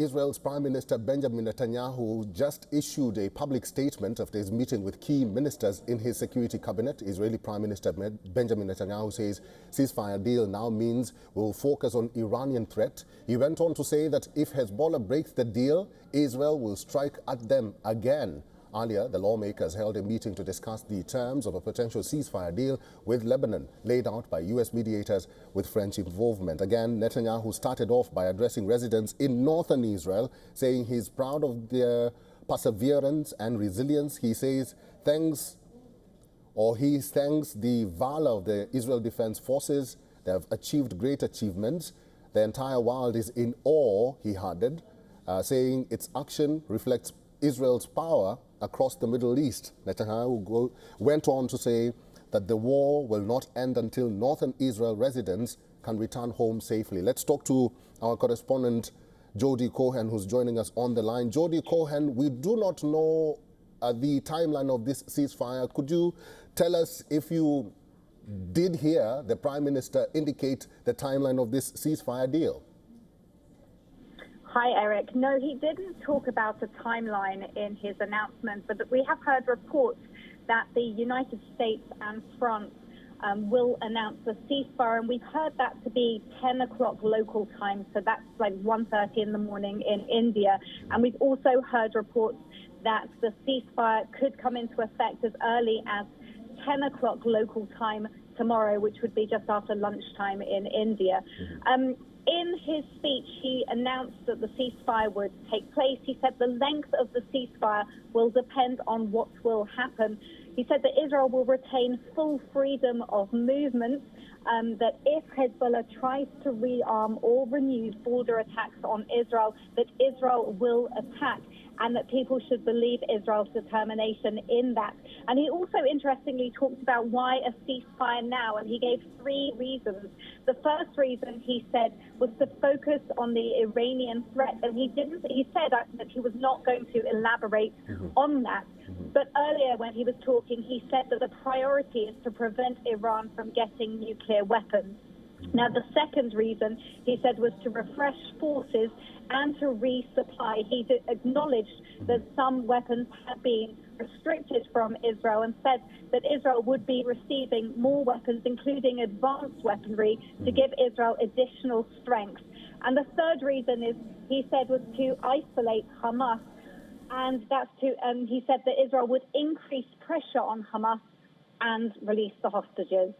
Israel's Prime Minister Benjamin Netanyahu just issued a public statement after his meeting with key ministers in his security cabinet. Israeli Prime Minister Benjamin Netanyahu says ceasefire deal now means we'll focus on Iranian threat. He went on to say that if Hezbollah breaks the deal, Israel will strike at them again. Earlier, the lawmakers held a meeting to discuss the terms of a potential ceasefire deal with Lebanon, laid out by U.S. mediators with French involvement. Again, Netanyahu started off by addressing residents in northern Israel, saying he's proud of their perseverance and resilience. He says he thanks the valor of the Israel Defense Forces. They have achieved great achievements. The entire world is in awe, he added, saying its action reflects Israel's power across the Middle East. Netanyahu went on to say that the war will not end until northern Israel residents can return home safely. Let's talk to our correspondent, Jody Cohen, who's joining us on the line. Jody Cohen, we do not know the timeline of this ceasefire. Could you tell us if you did hear the Prime Minister indicate the timeline of this ceasefire deal? Hi, Eric. No, he didn't talk about a timeline in his announcement, but we have heard reports that the United States and France will announce the ceasefire, and we've heard that to be 10 o'clock local time, so that's like 1:30 in the morning in India. And we've also heard reports that the ceasefire could come into effect as early as 10 o'clock local time tomorrow, which would be just after lunchtime in India. In his speech, he announced that the ceasefire would take place. He said the length of the ceasefire will depend on what will happen. He said that Israel will retain full freedom of movement, that if Hezbollah tries to rearm or renew border attacks on Israel, that Israel will attack, and that people should believe Israel's determination in that. And he also, interestingly, talked about why a ceasefire now, and he gave 3 reasons. The first reason, he said, was to focus on the Iranian threat, and he said that he was not going to elaborate on that. But earlier when he was talking, he said that the priority is to prevent Iran from getting nuclear weapons. Now, the second reason, he said, was to refresh forces and to resupply. He acknowledged that some weapons had been restricted from Israel and said that Israel would be receiving more weapons, including advanced weaponry, to give Israel additional strength. And the third reason is, he said, was to isolate Hamas. And he said that Israel would increase pressure on Hamas and release the hostages.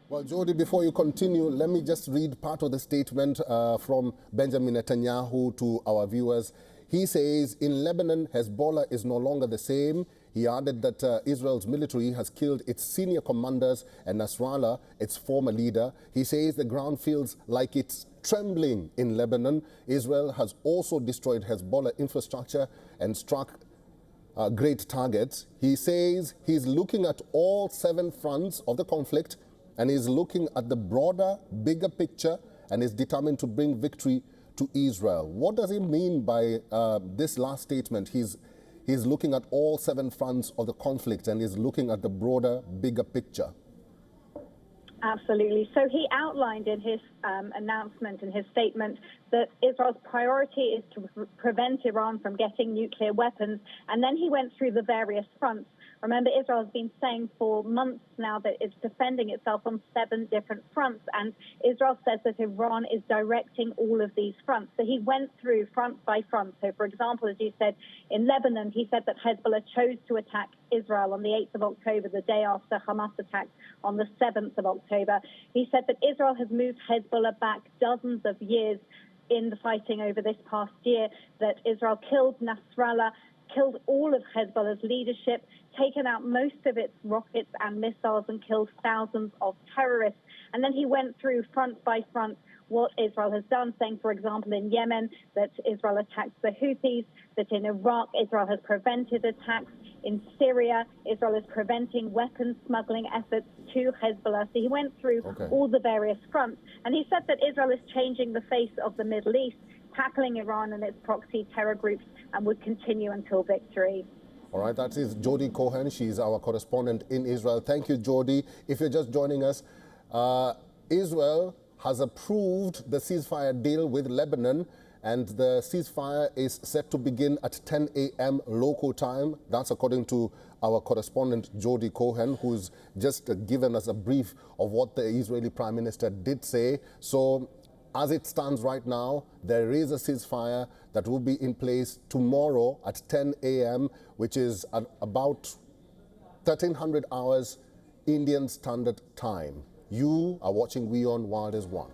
Well, Jody, before you continue, let me just read part of the statement from Benjamin Netanyahu to our viewers. He says, in Lebanon, Hezbollah is no longer the same. He added that Israel's military has killed its senior commanders and Nasrallah, its former leader. He says the ground feels like it's trembling in Lebanon. Israel has also destroyed Hezbollah infrastructure and struck great targets. He says he's looking at all 7 fronts of the conflict, and is looking at the broader, bigger picture, and is determined to bring victory to Israel. What does he mean by this last statement? He's looking at all 7 fronts of the conflict and is looking at the broader, bigger picture. Absolutely. So he outlined in his announcement, in his statement, that Israel's priority is to prevent Iran from getting nuclear weapons. And then he went through the various fronts. Remember, Israel has been saying for months now that it's defending itself on 7 different fronts, and Israel says that Iran is directing all of these fronts. So he went through front by front. So, for example, as you said, in Lebanon, he said that Hezbollah chose to attack Israel on the 8th of October, the day after Hamas attacked on the 7th of October. He said that Israel has moved Hezbollah back dozens of years in the fighting over this past year, that Israel killed Nasrallah, killed all of Hezbollah's leadership, taken out most of its rockets and missiles, and killed thousands of terrorists. And then he went through front by front what Israel has done, saying, for example, in Yemen, that Israel attacked the Houthis, that in Iraq, Israel has prevented attacks. In Syria, Israel is preventing weapons smuggling efforts to Hezbollah. So he went through all the various fronts. And he said that Israel is changing the face of the Middle East, tackling Iran and its proxy terror groups, and would continue until victory. All right, that is Jody Cohen. She's our correspondent in Israel. Thank you, Jody. If you're just joining us, Israel has approved the ceasefire deal with Lebanon, and the ceasefire is set to begin at 10 a.m. local time. That's according to our correspondent Jody Cohen, who's just given us a brief of what the Israeli Prime Minister did say. So as it stands right now, there is a ceasefire that will be in place tomorrow at 10 a.m., which is at about 1300 hours Indian Standard Time. You are watching WION World is One.